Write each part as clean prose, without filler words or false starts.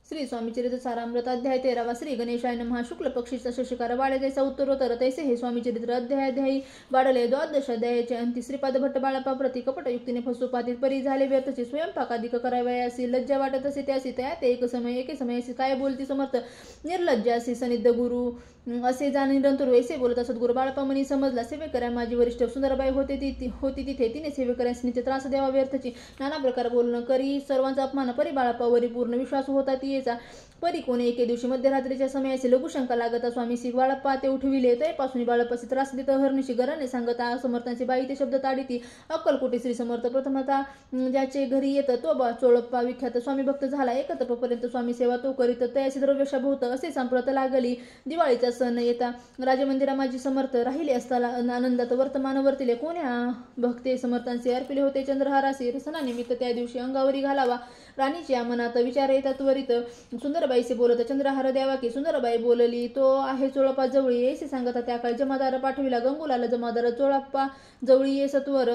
श्री स्वामी चरित्र सारामृत अध्याय 13 श्री गणेशाय नमः शुक्ल पक्षीचा शशिकार वाढे तैसा उत्तरोत्तर तैसे हे स्वामी चरित्र अध्यायी वाढले द्वादश अध्यायाचे अंती श्रीपाद भट्ट बाळापा प्रति कपट युक्तीने फसुपातीत परी झाले व्यर्थचे स्वयंपाकाधिक करावयासी लज्जा वाटत असे त्यासी त्यात एके समयासी काय बोलती समर्थ निर्लज्जासी सनिध गुरु असे जाण निरंतर ऐसे बोलत असत. गुरु बाळापा मनी समजला सेवेकऱ्या माझी वरिष्ठ सुंदरबाई होती तिथे तिने सेवेकऱ्यांस नित्य त्रास द्यावा व्यर्थची नाना प्रकार बोलणं करी सर्वांचा अपमान परी बाळापावरी पूर्ण विश्वास होता तियेचा परी कोणी एके दिवशी मध्यरात्रीच्या समयाचे लघुशंका लागता स्वामीसी बाळप्पा ते उठविले तैपासून बाळप्पाचे त्रास देत हरनिशी घराने सांगता समर्थांची बाई ते शब्द ताडीती अक्कलकोटी श्री समर्थ प्रथमता ज्याचे घरी येत तो चोळप्पा विख्यात स्वामी भक्त झाला. एक तपपर्यंत स्वामी सेवा तो करीत तयाशी द्रव्यशा भोवत असे संप्रत लागली. दिवाळीचा सण येता राजमंदिरा माझी समर्थ राहिले असता आनंदात वर्तमान वर्तिले कोण्या भक्ते समर्थांचे अर्पिले होते चंद्रहारासी सणानिमित्त त्या दिवशी अंगावरी घालावा. राणीच्या मनात विचार येतात त्वरित सुंदरबाईसे बोलत चंद्रहार द्यावा की सुंदरबाई बोलली तो आहे चोळप्पा जवळी येसे सांगता त्या काळी जमादार पाठविला गंगुलाला जमादार चोळप्पा जवळी ये सत्वर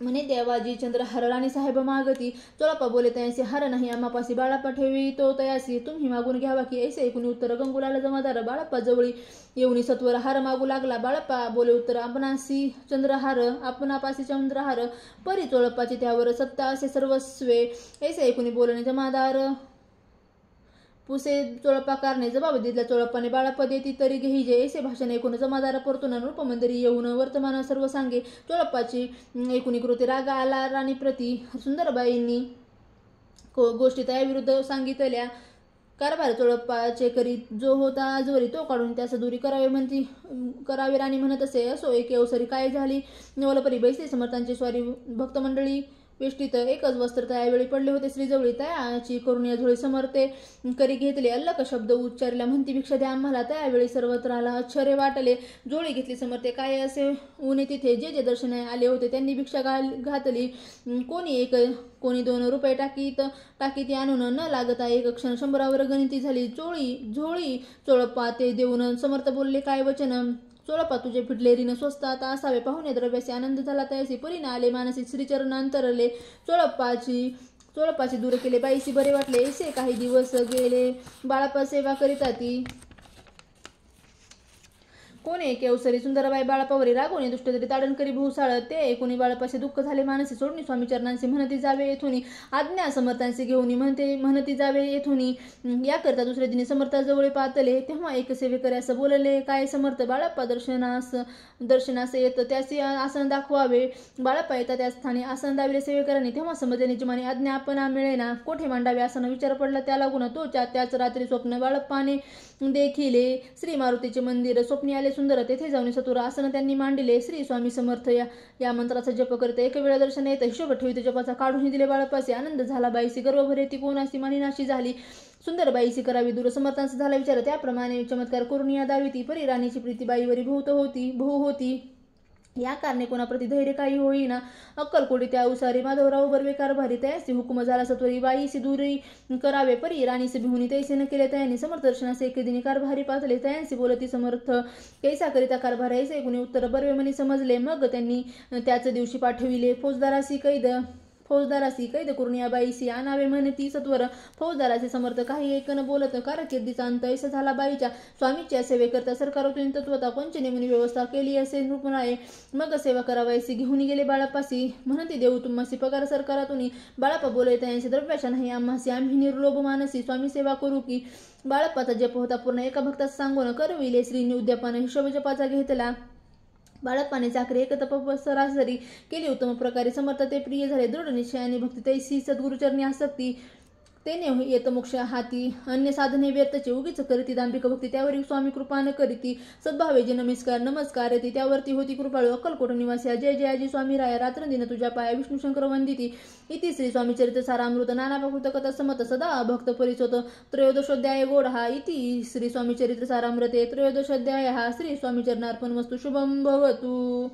म्हणे देवाजी चंद्रहार राणी साहेब मागती. चोळप्पा बोले तयासी हार नाही आम्हापासी बाळाप्पा ठेवी तो तयासी तुम्ही मागून घ्यावा की ऐसे ऐकून उत्तर गंगुलाला जमादार बाळाप्पा जवळी येऊनी सत्वर हार मागू लागला. बाळाप्पा बोले उत्तर आपणासी चंद्रहार आपणापासी चंद्रहार परी चोळप्पाची त्यावर सत्ता असे सर्वस्वे ऐसे ऐकून बोलणे जमादार पुसे चोळप्पाकारने जबाब दिला. चोळप्पाने बाळाप्पा देती तरी घेईजे ऐसे भाषण ऐकून जमादार परतून रूपमंदिरी येऊन वर्तमान सर्व सांगे. चोळप्पाची ऐकून कृती राग आला. राणी प्रती सुंदरबाईंनी गोष्टी त्याविरुद्ध सांगितल्या. कारभार चोळप्पाचे करीत जो होता आजवरी तो काढून त्यास दूरी करावे राणी म्हणत असे. असो एक अवसरी काय झाली नवलपरी बैसली समर्थांची स्वारी भक्तमंडळी वेष्टीत एकच वस्त्र त्यावेळी पडले होते. श्रीजवळी त्याची करुण्या झोळी समर्थे करी घेतले. अल्लक शब्द उच्चारला म्हणती भिक्षा द्या आम्हाला. त्यावेळी सर्वत्राला आश्चर्य वाटले. जोळी घेतली समर्थे काय असे ऊने तिथे जे दर्शना आले होते त्यांनी भिक्षा घातली. कोणी एक कोणी 2 रुपये टाकीत आणून न लागता एक क्षण 100 गणिती झाली. झोळी चोळप्पा ते देऊन समर्थ बोलले काय वचन चोळप्पा तुझे फिटले ऋण स्वस्त आता असावे. पाहुणे द्रव्याचे आनंद झाला तयासी परीने आले मानसी श्रीचरण अंतरले. चोळप्पाची दूर केले बाईसी बरे वाटले. ऐसे काही दिवस गेले बाळाप्पा सेवा करीता ती कोणी एके अवसरी सुंदरबाई बाळापावरी रागवणे दुष्ट तरी ताडण करी भूसाळ ते ऐकून बाळापाशी दुःख झाले. मानसी सोडणी स्वामी चरणांशी म्हणती जावे येथुनी आज्ञा समर्थांशी घेऊन म्हणती जावे येथुनी याकरता दुसऱ्या दिनी समर्थाजवळ पातले. तेव्हा एक सेवेकरी असं बोलले काय समर्थ बाळाप्पा दर्शनास येत त्यासी आसन दाखवावे. बाळाप्पा येता त्या स्थानी आसन दाविले सेवेकरांनी. तेव्हा समजले निजमाने आज्ञा आपण मिळेना कोठे मांडावे असा विचार पडला. त्या लागून तो त्याच रात्री स्वप्न बाळाप्पाने देखिले. श्री मारुतीचे मंदिर स्वप्नी आले सुंदर तेथे जाऊन सत्वर आसन त्यांनी मांडले. श्री स्वामी समर्थ या मंत्राचा जप करत एक वेळा दर्शन येत हिशोब ठेवीत जपाचा काढून दिले. बाळाप्पाचे आनंद झाला. बाईसी गर्व भरे ती कोणासी मानिनाशी झाली. सुंदर बाईसी करावी दूर समर्थांचा झाला विचार. त्याप्रमाणे चमत्कार करून या दावी ती परी राणीची प्रीती बाईवरी भाऊ होती. या कारणे कोणाप्रती धैर्य काही होईना. अक्कलकोटी त्या उसारी माधवराव बर्वे कारभारी तयासी हुकुम झाला सत्वरी बाईसी दूरी करावे परी राणीसे भिहुनी तैसे न केले. तयानी समर्थ दर्शनासे एके दिनी कारभारी पातले. तयांसी बोलती समर्थ कैसा करिता कारभार ऐसे कोणी उत्तर बर्वे मनी समजले. मग त्यांनी त्याच दिवशी पाठविले. फौजदारासी कैद करून या बाईसी आणावे म्हणती सत्वर. फौजदाराचे समर्थ काही ऐकन बोलत कारकिर्दीचा अंत ऐसा झाला बाईच्या. स्वामीच्या सेवेकरता सरकारातून तत्वता पंचनेमुनी व्यवस्था केली असे नृपणाये. मग सेवा करावायसी घेऊन गेले बाळाप्पासी म्हणती देऊ तुम्हासी पगार सरकारातून. बाळाप्पा बोले त्यांची द्रव्याशा नाही आम्हासी आम्ही निर्लोभ मानसी स्वामी सेवा करू की. बाळाप्पाचा जप होता पूर्ण एका भक्तात सांगून करविले. श्रीनी उद्यापान हिशोब जपाचा घेतला. बाळाप्पाने चाकरी एक तप सरासरी केली उत्तम प्रकारे. समर्थ ते प्रिय झाले. दृढ निश्चयाने भक्ती तैसी सद्गुरुचरणी आसक्ती तेने येत मोक्ष हाती. अन्य साधने व्यर्थचे उगीच करीती दांभिक भक्ती त्यावरी स्वामी कृपा न करीती. सद्भावे जे नमस्कार येते त्यावरती होती कृपाळू. अक्कलकोट निवासी जय जयाजी स्वामी राया रात्र दिन तुझ्या पाया विष्णू शंकर वंदिती. इति श्री स्वामी चरित्र सारामृत नाना प्रकृत कथा समत सदा भक्त परिसोत त्रयोदशोध्याय गोढा. इति श्री स्वामी चरित्र सारामृते त्रयोदशोध्याय. श्री स्वामी चरणार्पण वस्तु शुभम भवतु.